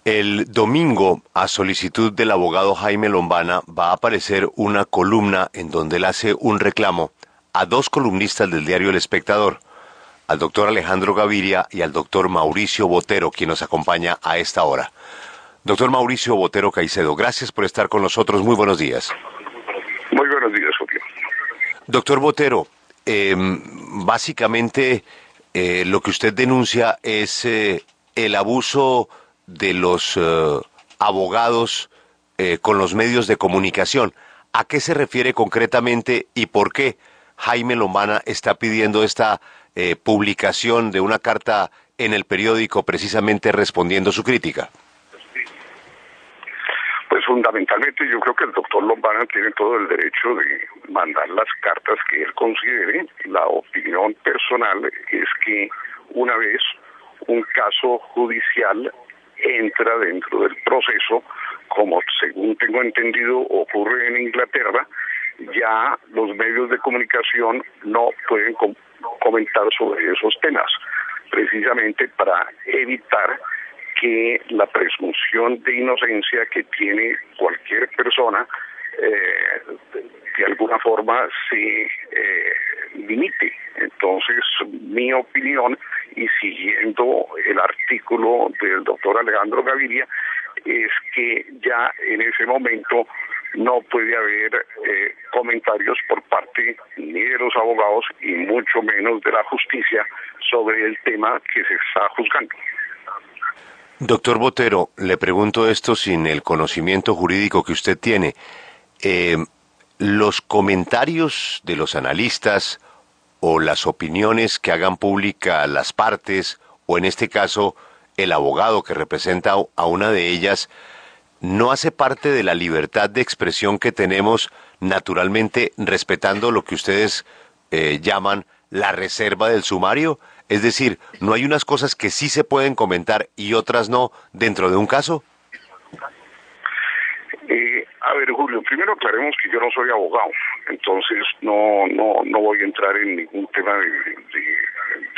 El domingo, a solicitud del abogado Jaime Lombana, va a aparecer una columna en donde él hace un reclamo a dos columnistas del diario El Espectador, al doctor Alejandro Gaviria y al doctor Mauricio Botero, quien nos acompaña a esta hora. Doctor Mauricio Botero Caicedo, gracias por estar con nosotros. Muy buenos días. Muy buenos días, Julio. Doctor Botero, básicamente lo que usted denuncia es el abuso de los abogados con los medios de comunicación. ¿A qué se refiere concretamente y por qué Jaime Lombana está pidiendo esta publicación de una carta en el periódico precisamente respondiendo su crítica? Pues fundamentalmente yo creo que el doctor Lombana tiene todo el derecho de mandar las cartas que él considere. La opinión personal es que una vez un caso judicial entra dentro del proceso, como según tengo entendido ocurre en Inglaterra, ya los medios de comunicación no pueden comentar sobre esos temas, precisamente para evitar que la presunción de inocencia que tiene cualquier persona de alguna forma se limite. Entonces, mi opinión, y siguiendo el artículo del doctor Alejandro Gaviria, es que ya en ese momento no puede haber comentarios por parte ni de los abogados y mucho menos de la justicia sobre el tema que se está juzgando. Doctor Botero, le pregunto esto sin el conocimiento jurídico que usted tiene. Los comentarios de los analistas o las opiniones que hagan pública las partes, o en este caso el abogado que representa a una de ellas, ¿no hace parte de la libertad de expresión que tenemos naturalmente respetando lo que ustedes llaman la reserva del sumario? Es decir, ¿no hay unas cosas que sí se pueden comentar y otras no dentro de un caso? A ver, Julio, primero aclaremos que yo no soy abogado, entonces no voy a entrar en ningún tema de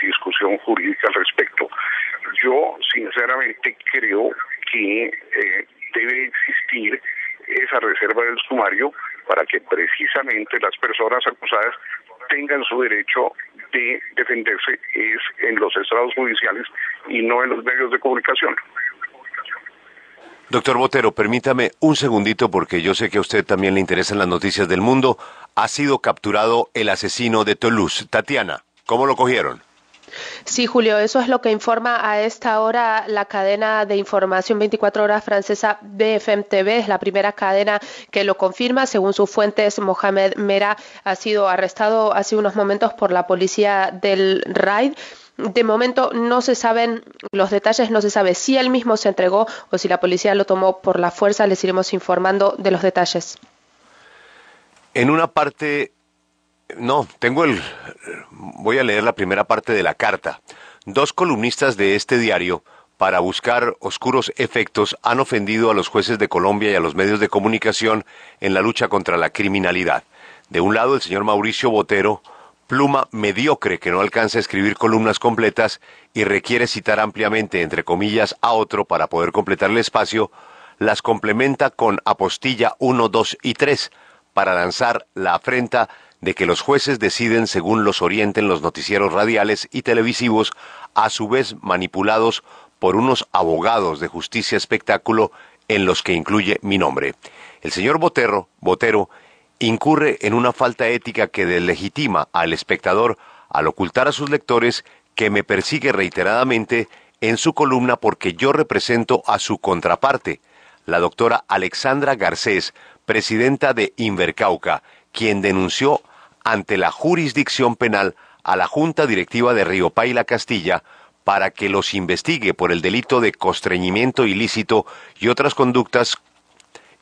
discusión jurídica al respecto. Yo sinceramente creo que debe existir esa reserva del sumario para que precisamente las personas acusadas tengan su derecho de defenderse es en los estrados judiciales y no en los medios de comunicación. Doctor Botero, permítame un segundito porque yo sé que a usted también le interesan las noticias del mundo. Ha sido capturado el asesino de Toulouse. Tatiana, ¿cómo lo cogieron? Sí, Julio, eso es lo que informa a esta hora la cadena de información 24 horas francesa BFM TV. Es la primera cadena que lo confirma. Según sus fuentes, Mohamed Merah ha sido arrestado hace unos momentos por la policía del RAID. De momento no se saben los detalles, no se sabe si él mismo se entregó o si la policía lo tomó por la fuerza. Les iremos informando de los detalles. En una parte... No, voy a leer la primera parte de la carta. Dos columnistas de este diario, para buscar oscuros efectos, han ofendido a los jueces de Colombia y a los medios de comunicación en la lucha contra la criminalidad. De un lado, el señor Mauricio Botero, pluma mediocre que no alcanza a escribir columnas completas y requiere citar ampliamente, entre comillas, a otro para poder completar el espacio, las complementa con apostilla 1, 2 y 3 para lanzar la afrenta de que los jueces deciden según los orienten los noticieros radiales y televisivos, a su vez manipulados por unos abogados de justicia espectáculo en los que incluye mi nombre. El señor Botero incurre en una falta ética que deslegitima al espectador al ocultar a sus lectores que me persigue reiteradamente en su columna porque yo represento a su contraparte, la doctora Alexandra Garcés, presidenta de Invercauca, quien denunció ante la jurisdicción penal a la Junta Directiva de Río Paila Castilla para que los investigue por el delito de constreñimiento ilícito y otras conductas.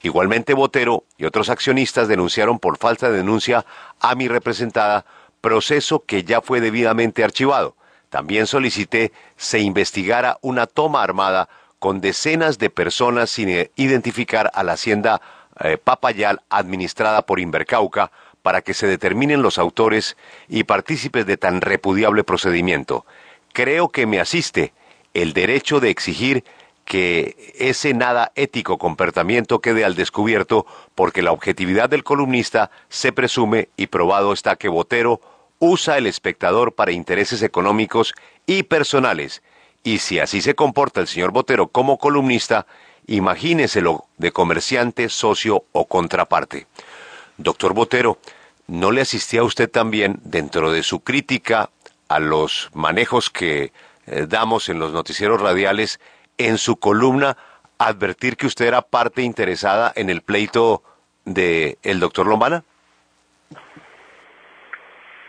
Igualmente Botero y otros accionistas denunciaron por falsa denuncia a mi representada, proceso que ya fue debidamente archivado. También solicité se investigara una toma armada con decenas de personas sin identificar a la hacienda Papayal administrada por Invercauca para que se determinen los autores y partícipes de tan repudiable procedimiento. Creo que me asiste el derecho de exigir que ese nada ético comportamiento quede al descubierto, porque la objetividad del columnista se presume y probado está que Botero usa el espectador para intereses económicos y personales. Y si así se comporta el señor Botero como columnista, imagíneselo de comerciante, socio o contraparte. Doctor Botero, ¿no le asistía a usted también, dentro de su crítica a los manejos que damos en los noticieros radiales, en su columna, advertir que usted era parte interesada en el pleito del doctor Lombana?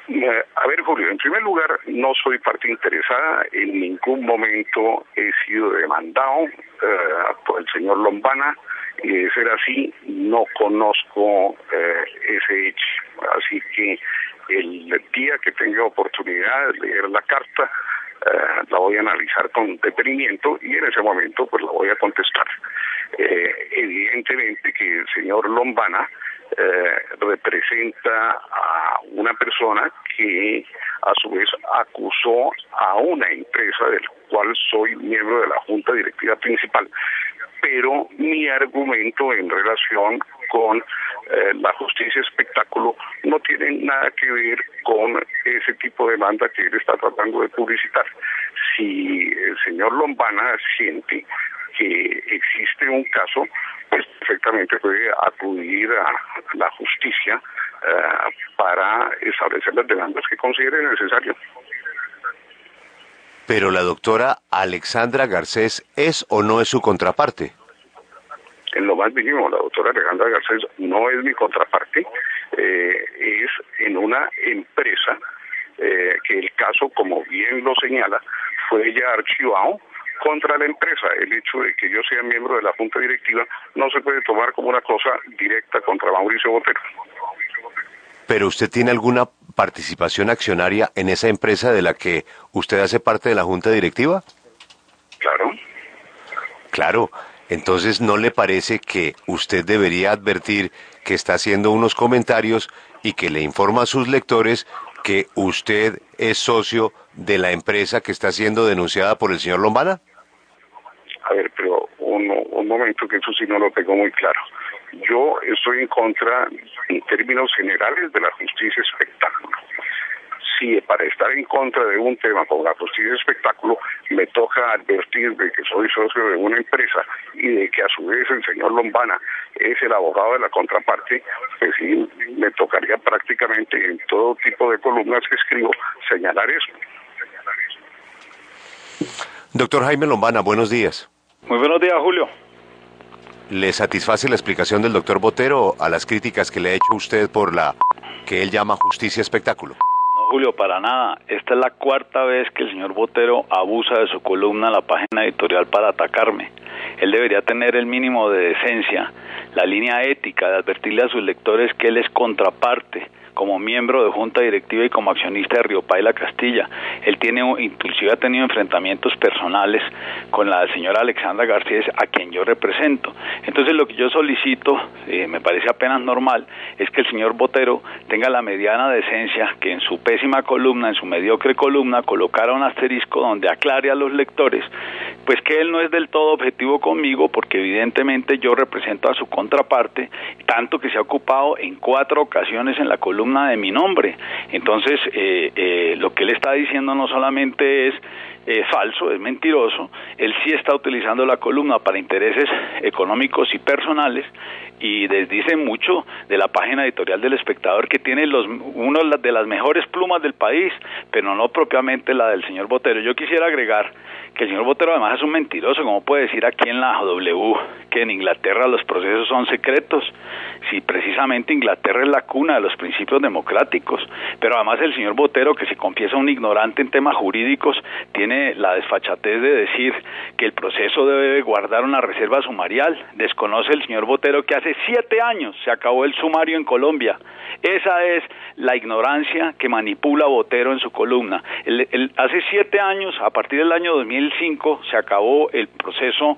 A ver, Julio, en primer lugar, no soy parte interesada, en ningún momento he sido demandado por el señor Lombana, y de ser así, no conozco ese hecho. Así que el día que tenga oportunidad de leer la carta, la voy a analizar con detenimiento y en ese momento pues la voy a contestar. Evidentemente que el señor Lombana representa a una persona que a su vez acusó a una empresa del cual soy miembro de la junta directiva principal, pero mi argumento en relación con la justicia espectáculo no tiene nada que ver con ese tipo de demanda que él está tratando de publicitar. Si el señor Lombana siente que existe un caso, pues perfectamente puede acudir a la justicia para establecer las demandas que considere necesario. Pero la doctora Alexandra Garcés, ¿es o no es su contraparte? En lo más mínimo, la doctora Alejandra Garcés no es mi contraparte, es en una empresa que el caso, como bien lo señala, fue ya archivado contra la empresa. El hecho de que yo sea miembro de la junta directiva no se puede tomar como una cosa directa contra Mauricio Botero. ¿Pero usted tiene alguna participación accionaria en esa empresa de la que usted hace parte de la junta directiva? Claro. Claro. Entonces, ¿no le parece que usted debería advertir que está haciendo unos comentarios y que le informa a sus lectores que usted es socio de la empresa que está siendo denunciada por el señor Lombana? A ver, pero un momento, que eso sí no lo tengo muy claro. Yo estoy en contra, en términos generales, de la justicia espectáculo. Si para estar en contra de un tema como la justicia espectáculo me toca advertir de que soy socio de una empresa y de que a su vez el señor Lombana es el abogado de la contraparte, pues sí, me tocaría prácticamente en todo tipo de columnas que escribo señalar eso. Doctor Jaime Lombana, buenos días. Muy buenos días, Julio. ¿Le satisface la explicación del doctor Botero a las críticas que le ha hecho usted por la que él llama justicia espectáculo? No, Julio, para nada. Esta es la cuarta vez que el señor Botero abusa de su columna en la página editorial para atacarme. Él debería tener el mínimo de decencia, la línea ética de advertirle a sus lectores que él es contraparte, como miembro de junta directiva y como accionista de Riopaila Castilla. Él inclusive ha tenido enfrentamientos personales con la señora Alexandra Garcés, a quien yo represento. Entonces lo que yo solicito, me parece apenas normal, es que el señor Botero tenga la mediana decencia que en su pésima columna, en su mediocre columna, colocara un asterisco donde aclare a los lectores pues que él no es del todo objetivo conmigo, porque evidentemente yo represento a su contraparte, tanto que se ha ocupado en 4 ocasiones en la columna de mi nombre. Entonces lo que él está diciendo no solamente es falso, es mentiroso. Él sí está utilizando la columna para intereses económicos y personales, y desdice mucho de la página editorial del Espectador, que tiene una de las mejores plumas del país, pero no propiamente la del señor Botero. Yo quisiera agregar que el señor Botero además es un mentiroso. ¿Cómo puede decir aquí en la W que en Inglaterra los procesos son secretos? Si precisamente Inglaterra es la cuna de los principios democráticos. Pero además el señor Botero, que se confiesa un ignorante en temas jurídicos, tiene la desfachatez de decir que el proceso debe guardar una reserva sumarial. Desconoce el señor Botero que hace 7 años se acabó el sumario en Colombia. Esa es la ignorancia que manipula Botero en su columna. Hace 7 años, a partir del año 2005, se acabó el proceso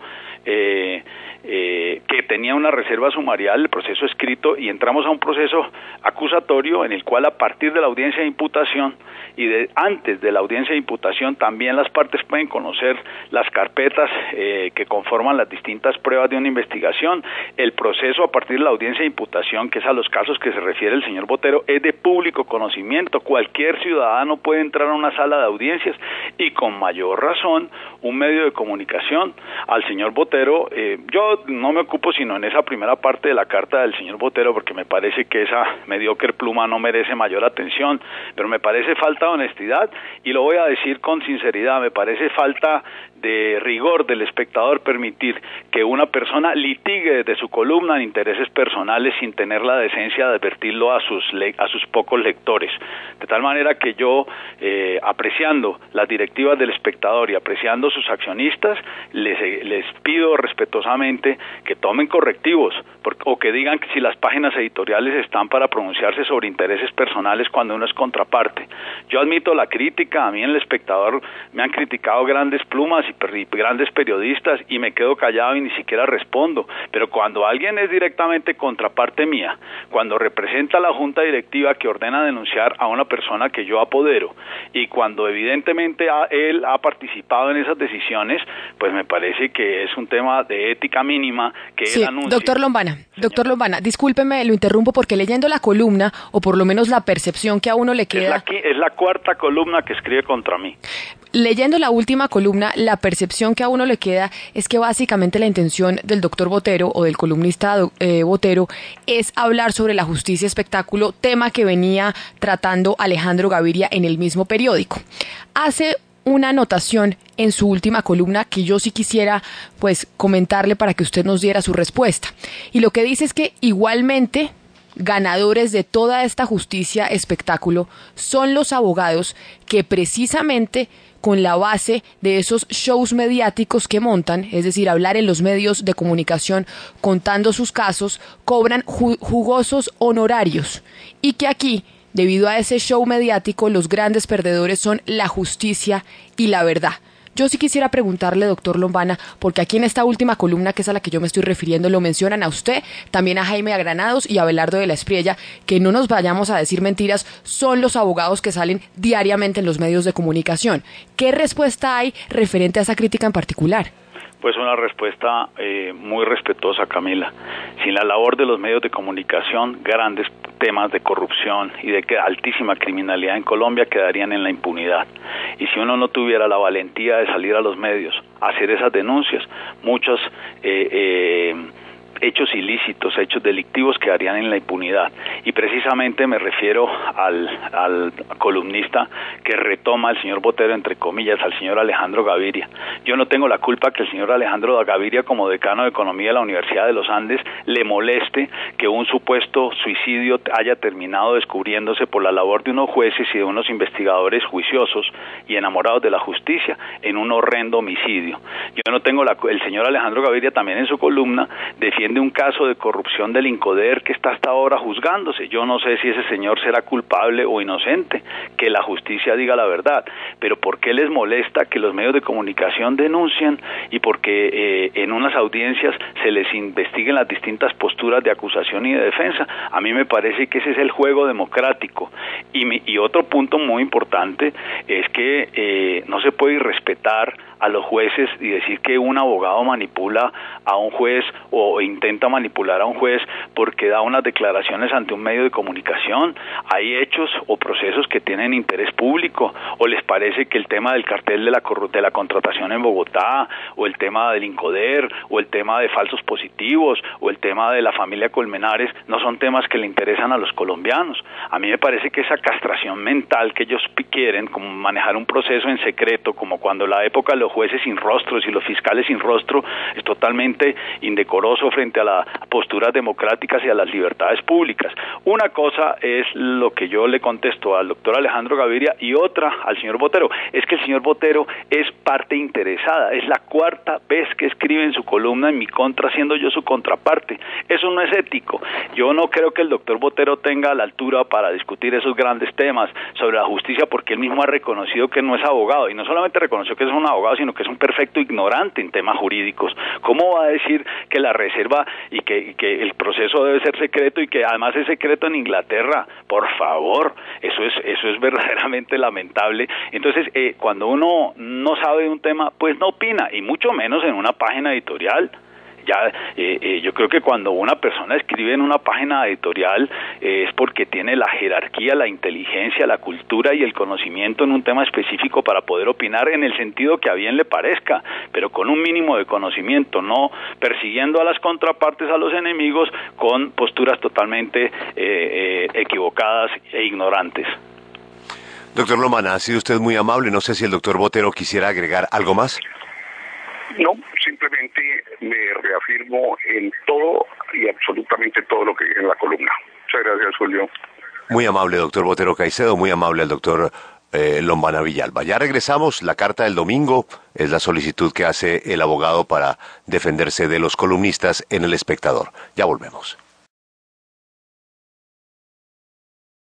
que tenía una reserva sumarial, el proceso escrito, y entramos a un proceso acusatorio en el cual a partir de la audiencia de imputación y antes de la audiencia de imputación también las partes pueden conocer las carpetas que conforman las distintas pruebas de una investigación. El proceso a partir de la audiencia de imputación, que es a los casos que se refiere el señor Botero, es de público conocimiento. Cualquier ciudadano puede entrar a una sala de audiencias y con mayor razón un medio de comunicación. Al señor Botero, yo no me ocupo sino en esa primera parte de la carta del señor Botero porque me parece que esa mediocre pluma no merece mayor atención, pero me parece falta de honestidad y lo voy a decir con sinceridad, me parece falta de rigor del espectador permitir que una persona litigue desde su columna en intereses personales sin tener la decencia de advertirlo a sus pocos lectores, de tal manera que yo, apreciando las directivas del espectador y apreciando sus accionistas, les pido respetuosamente que tomen correctivos o que digan que si las páginas editoriales están para pronunciarse sobre intereses personales cuando uno es contraparte. Yo admito la crítica, a mí en el espectador me han criticado grandes plumas y grandes periodistas y me quedo callado y ni siquiera respondo, pero cuando alguien es directamente contraparte mía, cuando representa a la junta directiva que ordena denunciar a una persona que yo apodero y cuando evidentemente él ha participado en esas decisiones, pues me parece que es un tema de ética mínima que sí, él anuncia. Doctor Lombana, discúlpeme, lo interrumpo porque leyendo la columna, o por lo menos la percepción que a uno le queda... Es la cuarta columna que escribe contra mí. Leyendo la última columna, la percepción que a uno le queda es que básicamente la intención del doctor Botero o del columnista Botero es hablar sobre la justicia espectáculo, tema que venía tratando Alejandro Gaviria en el mismo periódico. Hace una anotación en su última columna que yo sí quisiera pues comentarle para que usted nos diera su respuesta. Y lo que dice es que igualmente ganadores de toda esta justicia espectáculo son los abogados que precisamente con la base de esos shows mediáticos que montan, es decir, hablar en los medios de comunicación contando sus casos, cobran jugosos honorarios y que aquí, debido a ese show mediático, los grandes perdedores son la justicia y la verdad. Yo sí quisiera preguntarle, doctor Lombana, porque aquí en esta última columna, que es a la que yo me estoy refiriendo, lo mencionan a usted, también a Jaime Agranados y a Abelardo de la Espriella, que no nos vayamos a decir mentiras, son los abogados que salen diariamente en los medios de comunicación. ¿Qué respuesta hay referente a esa crítica en particular? Pues una respuesta muy respetuosa, Camila. Sin la labor de los medios de comunicación, grandes temas de corrupción y de altísima criminalidad en Colombia quedarían en la impunidad. Y si uno no tuviera la valentía de salir a los medios a hacer esas denuncias, muchos hechos ilícitos, hechos delictivos quedarían en la impunidad. Y precisamente me refiero al columnista que retoma al señor Botero, entre comillas, al señor Alejandro Gaviria. Yo no tengo la culpa que el señor Alejandro Gaviria, como decano de Economía de la Universidad de los Andes, le moleste que un supuesto suicidio haya terminado descubriéndose por la labor de unos jueces y de unos investigadores juiciosos y enamorados de la justicia en un horrendo homicidio. Yo no tengo el señor Alejandro Gaviria también en su columna defiende un caso de corrupción del INCODER que está hasta ahora juzgándose. Yo no sé si ese señor será culpable o inocente, que la justicia diga la verdad, pero ¿por qué les molesta que los medios de comunicación denuncien y porque en unas audiencias se les investiguen las distintas posturas de acusación y de defensa? A mí me parece que ese es el juego democrático. Y otro punto muy importante es que no se puede irrespetar a los jueces y decir que un abogado manipula a un juez o intenta manipular a un juez porque da unas declaraciones ante un medio de comunicación. Hay hechos o procesos que tienen interés público, o les parece que el tema del cartel de la contratación en Bogotá, o el tema del INCODER, o el tema de falsos positivos, o el tema de la familia Colmenares no son temas que le interesan a los colombianos. A mí me parece que esa castración mental que ellos quieren, como manejar un proceso en secreto, como cuando la época de los jueces sin rostros y los fiscales sin rostro, es totalmente indecoroso frente a las posturas democráticas y a las libertades públicas. Una cosa es lo que yo le contesto al doctor Alejandro Gaviria y otra al señor Botero. Es que el señor Botero es parte interesada, es la cuarta vez que escribe en su columna en mi contra, siendo yo su contraparte. Eso no es ético. Yo no creo que el doctor Botero tenga la altura para discutir esos grandes temas sobre la justicia, porque él mismo ha reconocido que no es abogado, y no solamente reconoció que es un abogado, sino que es un perfecto ignorante en temas jurídicos. ¿Cómo va a decir que la reserva y que el proceso debe ser secreto y que además es secreto en Inglaterra? Por favor, eso es verdaderamente lamentable. Entonces, cuando uno no sabe de un tema, pues no opina, y mucho menos en una página editorial. Yo creo que cuando una persona escribe en una página editorial es porque tiene la jerarquía, la inteligencia, la cultura y el conocimiento en un tema específico para poder opinar en el sentido que a bien le parezca, pero con un mínimo de conocimiento, no persiguiendo a las contrapartes, a los enemigos, con posturas totalmente equivocadas e ignorantes. Doctor Lombana, ha sido usted muy amable. No sé si el doctor Botero quisiera agregar algo más. No, simplemente me reafirmo en todo y absolutamente todo lo que viene en la columna. Muchas gracias, Julio. Muy amable, doctor Botero Caicedo, muy amable el doctor Lombana Villalba. Ya regresamos. La carta del domingo es la solicitud que hace el abogado para defenderse de los columnistas en El Espectador. Ya volvemos.